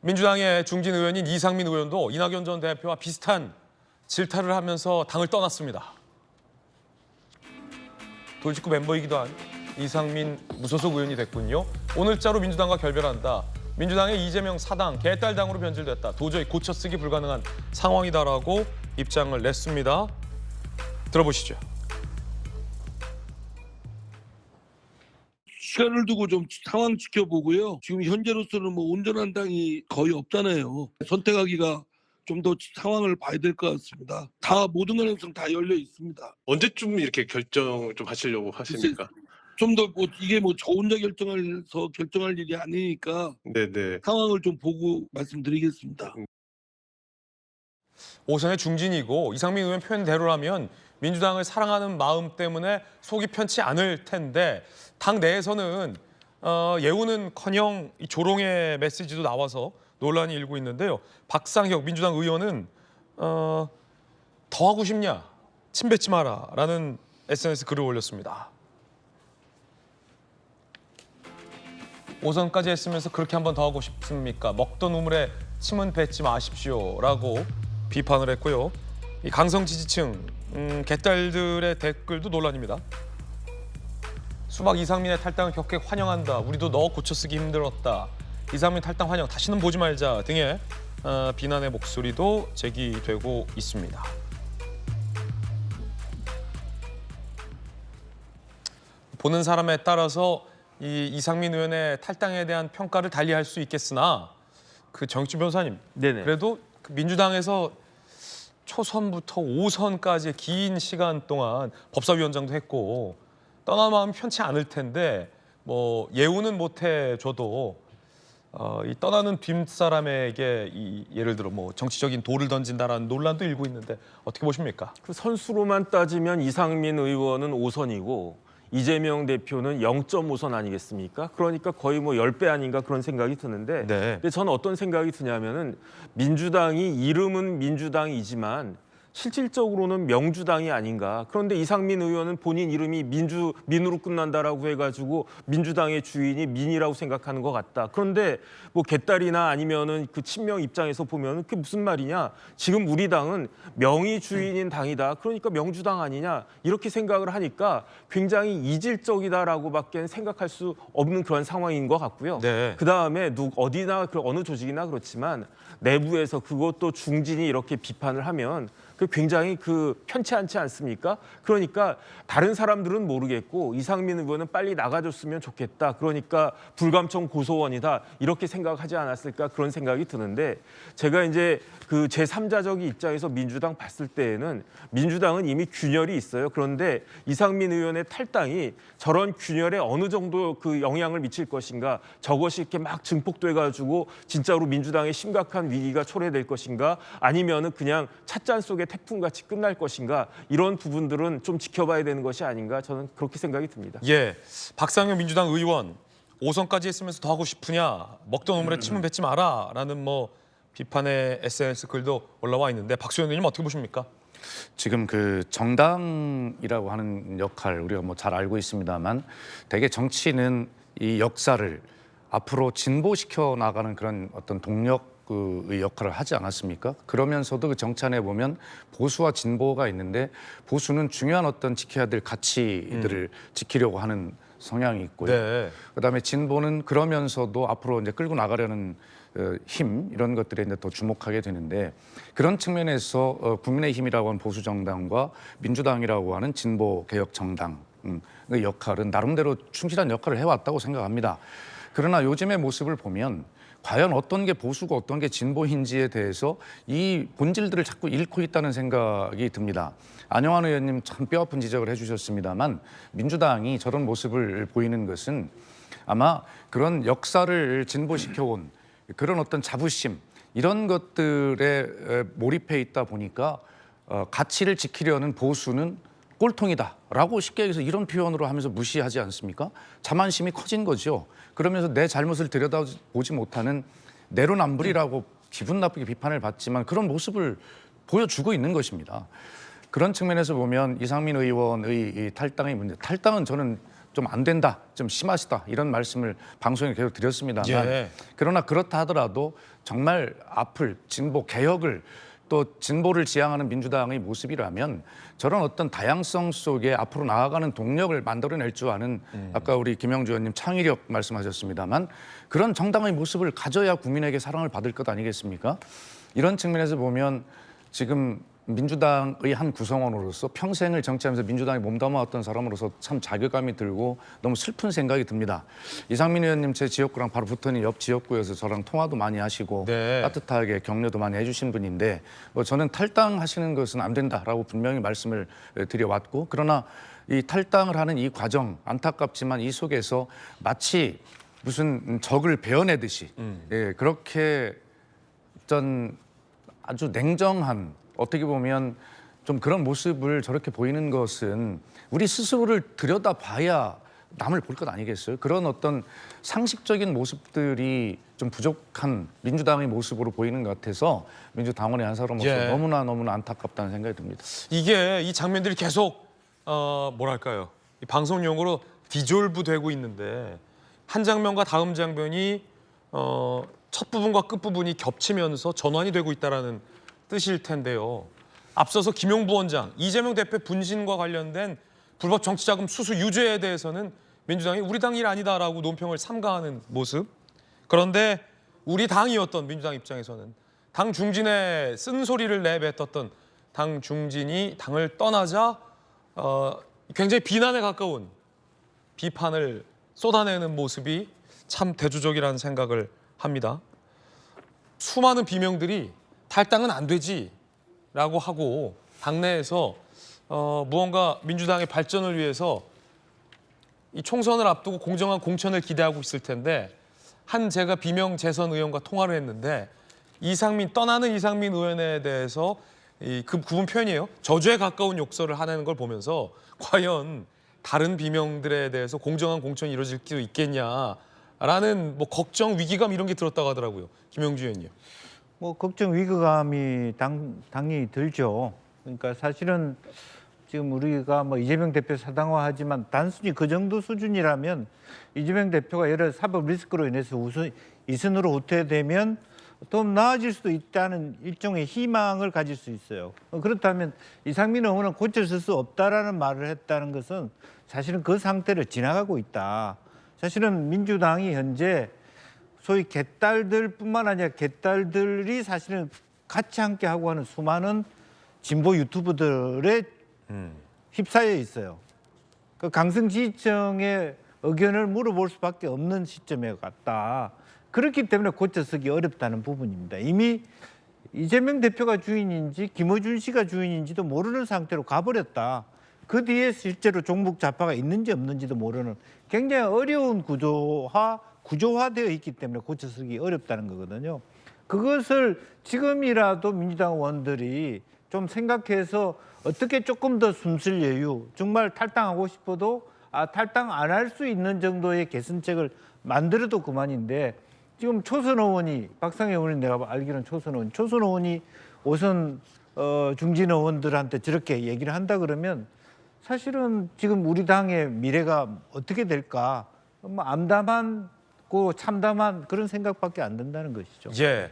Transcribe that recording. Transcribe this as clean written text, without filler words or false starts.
민주당의 중진 의원인 이상민 의원도 이낙연 전 대표와 비슷한 질타를 하면서 당을 떠났습니다. 돌직구 멤버이기도 한 이상민 무소속 의원이 됐군요. 오늘자로 민주당과 결별한다. 민주당의 이재명 사당, 개딸당으로 변질됐다. 도저히 고쳐쓰기 불가능한 상황이다라고 입장을 냈습니다. 들어보시죠. 시간을 두고 좀 상황 지켜보고요. 지금 현재로서는 뭐 온전한 당이 거의 없잖아요. 선택하기가 좀 더 상황을 봐야 될 것 같습니다. 다 모든 가능성 다 열려 있습니다. 언제쯤 이렇게 결정 좀 하시려고 하십니까? 좀 더 뭐 이게 뭐 저 혼자 결정할 일이 아니니까 네네. 상황을 좀 보고 말씀드리겠습니다. 오선의 중진이고 이상민 의원 표현대로라면 민주당을 사랑하는 마음 때문에 속이 편치 않을 텐데 당 내에서는 예우는커녕 조롱의 메시지도 나와서 논란이 일고 있는데요. 박상혁 민주당 의원은 더 하고 싶냐? 침 뱉지 마라라는 SNS 글을 올렸습니다. 오선까지 했으면서 그렇게 한 번 더 하고 싶습니까? 먹던 우물에 침은 뱉지 마십시오라고 비판을 했고요. 이 강성 지지층 개딸들의 댓글도 논란입니다. 수박 이상민의 탈당을 격하게 환영한다. 우리도 너 고쳐쓰기 힘들었다. 이상민 탈당 환영. 다시는 보지 말자 등의 비난의 목소리도 제기되고 있습니다. 보는 사람에 따라서 이 이상민 의원의 탈당에 대한 평가를 달리할 수 있겠으나 그 정익준 변호사님, 네네. 그래도 그 민주당에서 초선부터 5선까지 긴 시간 동안 법사위원장도 했고 떠날 마음이 편치 않을 텐데 뭐 예우는 못 해줘도 이 떠나는 뒷사람에게 예를 들어 뭐 정치적인 돌을 던진다라는 논란도 일고 있는데 어떻게 보십니까? 그 선수로만 따지면 이상민 의원은 5선이고 이재명 대표는 0.5선 아니겠습니까? 그러니까 거의 뭐 10배 아닌가 그런 생각이 드는데 네. 근데 저는 어떤 생각이 드냐면은 민주당이 이름은 민주당이지만 실질적으로는 명주당이 아닌가. 그런데 이상민 의원은 본인 이름이 민으로 끝난다라고 해가지고 민주당의 주인이 민이라고 생각하는 것 같다. 그런데 뭐 개딸이나 아니면은 그 친명 입장에서 보면은 그게 무슨 말이냐. 지금 우리 당은 명의 주인인 당이다. 그러니까 명주당 아니냐. 이렇게 생각을 하니까 굉장히 이질적이다라고밖에 생각할 수 없는 그런 상황인 것 같고요. 네. 그다음에 어디나 어느 조직이나 그렇지만 내부에서 그것도 중진이 이렇게 비판을 하면 그 굉장히 편치 않지 않습니까? 그러니까 다른 사람들은 모르겠고 이상민 의원은 빨리 나가줬으면 좋겠다. 그러니까 불감청 고소원이다. 이렇게 생각하지 않았을까 그런 생각이 드는데 제가 이제 그 제3자적인 입장에서 민주당 봤을 때에는 민주당은 이미 균열이 있어요. 그런데 이상민 의원의 탈당이 저런 균열에 어느 정도 그 영향을 미칠 것인가 저것이 이렇게 막 증폭돼가지고 진짜로 민주당의 심각한 위기가 초래될 것인가 아니면은 그냥 찻잔 속의 태풍같이 끝날 것인가 이런 부분들은 좀 지켜봐야 되는 것이 아닌가 저는 그렇게 생각이 듭니다. 예, 박상현 민주당 의원 5선까지 했으면서 더 하고 싶으냐? 먹던 우물에 침은 뱉지 마라라는 뭐 비판의 SNS 글도 올라와 있는데 박수현 의원님 어떻게 보십니까? 지금 그 정당이라고 하는 역할 우리가 뭐 잘 알고 있습니다만 대개 정치는 이 역사를 앞으로 진보시켜 나가는 그런 어떤 동력의 역할을 하지 않았습니까? 그러면서도 그 정치 안에 보면 보수와 진보가 있는데 보수는 중요한 어떤 지켜야 될 가치들을 지키려고 하는 성향이 있고요. 네. 그다음에 진보는 그러면서도 앞으로 이제 끌고 나가려는 힘 이런 것들에 이제 더 주목하게 되는데 그런 측면에서 국민의힘이라고 하는 보수 정당과 민주당이라고 하는 진보 개혁 정당의 역할은 나름대로 충실한 역할을 해왔다고 생각합니다. 그러나 요즘의 모습을 보면 과연 어떤 게 보수고 어떤 게 진보인지에 대해서 이 본질들을 자꾸 잃고 있다는 생각이 듭니다. 안영환 의원님 참 뼈아픈 지적을 해주셨습니다만 민주당이 저런 모습을 보이는 것은 아마 그런 역사를 진보시켜온 그런 어떤 자부심 이런 것들에 몰입해 있다 보니까 가치를 지키려는 보수는 꼴통이다라고 쉽게 얘기해서 이런 표현으로 하면서 무시하지 않습니까? 자만심이 커진 거죠. 그러면서 내 잘못을 들여다보지 못하는 내로남불이라고 기분 나쁘게 비판을 받지만 그런 모습을 보여주고 있는 것입니다. 그런 측면에서 보면 이상민 의원의 이 탈당의 문제, 탈당은 저는 좀 안 된다, 좀 심하시다 이런 말씀을 방송에 계속 드렸습니다만 예. 그러나 그렇다 하더라도 정말 앞을 진보 개혁을 또 진보를 지향하는 민주당의 모습이라면 저런 어떤 다양성 속에 앞으로 나아가는 동력을 만들어낼 줄 아는 아까 우리 김영주 의원님 창의력 말씀하셨습니다만 그런 정당의 모습을 가져야 국민에게 사랑을 받을 것 아니겠습니까? 이런 측면에서 보면 지금 민주당의 한 구성원으로서 평생을 정치하면서 민주당에 몸담아왔던 사람으로서 참 자괴감이 들고 너무 슬픈 생각이 듭니다. 이상민 의원님 제 지역구랑 바로 붙어있는 옆 지역구여서 저랑 통화도 많이 하시고 네. 따뜻하게 격려도 많이 해주신 분인데 뭐 저는 탈당하시는 것은 안 된다라고 분명히 말씀을 드려왔고 그러나 이 탈당을 하는 이 과정 안타깝지만 이 속에서 마치 무슨 적을 베어내듯이 예, 그렇게 어떤 아주 냉정한 어떻게 보면 좀 그런 모습을 저렇게 보이는 것은 우리 스스로를 들여다봐야 남을 볼 것 아니겠어요? 그런 어떤 상식적인 모습들이 좀 부족한 민주당의 모습으로 보이는 것 같아서 민주당원의 한 사람으로서 예. 너무나 안타깝다는 생각이 듭니다. 이게 이 장면들이 계속 뭐랄까요? 이 방송 용어로 디졸브 되고 있는데 한 장면과 다음 장면이 첫 부분과 끝 부분이 겹치면서 전환이 되고 있다라는 뜻일 텐데요. 앞서서 김용부 원장, 이재명 대표 분신과 관련된 불법 정치자금 수수 유죄에 대해서는 민주당이 우리 당 일 아니다라고 논평을 삼가하는 모습. 그런데 우리 당이었던 민주당 입장에서는 당 중진에 쓴소리를 내뱉었던 당 중진이 당을 떠나자 굉장히 비난에 가까운 비판을 쏟아내는 모습이 참 대조적이라는 생각을 합니다. 수많은 비명들이 탈당은 안 되지라고 하고 당내에서 무언가 민주당의 발전을 위해서 이 총선을 앞두고 공정한 공천을 기대하고 있을 텐데 한 제가 비명 재선 의원과 통화를 했는데 떠나는 이상민 의원에 대해서 그 부분 표현이에요. 저주에 가까운 욕설을 하는 걸 보면서 과연 다른 비명들에 대해서 공정한 공천이 이루어질 수 있겠냐라는 뭐 걱정, 위기감 이런 게 들었다고 하더라고요. 김영주 의원님. 뭐 걱정 위기감이 당연히 들죠. 그러니까 사실은 지금 우리가 뭐 이재명 대표 사당화하지만 단순히 그 정도 수준이라면 이재명 대표가 여러 사법 리스크로 인해서 이선으로 후퇴되면 좀 나아질 수도 있다는 일종의 희망을 가질 수 있어요. 그렇다면 이상민 의원은 고쳐질 수 없다라는 말을 했다는 것은 사실은 그 상태를 지나가고 있다. 사실은 민주당이 현재 소위 개딸들뿐만 아니라 개딸들이 사실은 같이 함께 하고 하는 수많은 진보 유튜버들의 휩싸여 있어요. 그 강성 지지층의 의견을 물어볼 수밖에 없는 시점에 갔다. 그렇기 때문에 고쳐쓰기 어렵다는 부분입니다. 이미 이재명 대표가 주인인지 김어준 씨가 주인인지도 모르는 상태로 가버렸다. 그 뒤에 실제로 종북 좌파가 있는지 없는지도 모르는 굉장히 어려운 구조화되어 있기 때문에 고쳐쓰기 어렵다는 거거든요. 그것을 지금이라도 민주당 의원들이 좀 생각해서 어떻게 조금 더 숨쉴 여유, 정말 탈당하고 싶어도 탈당 안 할 수 있는 정도의 개선책을 만들어도 그만인데 지금 초선 의원이 박상혜 의원이 내가 알기로는 초선 의원이 오선 중진 의원들한테 저렇게 얘기를 한다 그러면 사실은 지금 우리 당의 미래가 어떻게 될까 뭐 암담하고 참담한 그런 생각밖에 안 든다는 것이죠. 예.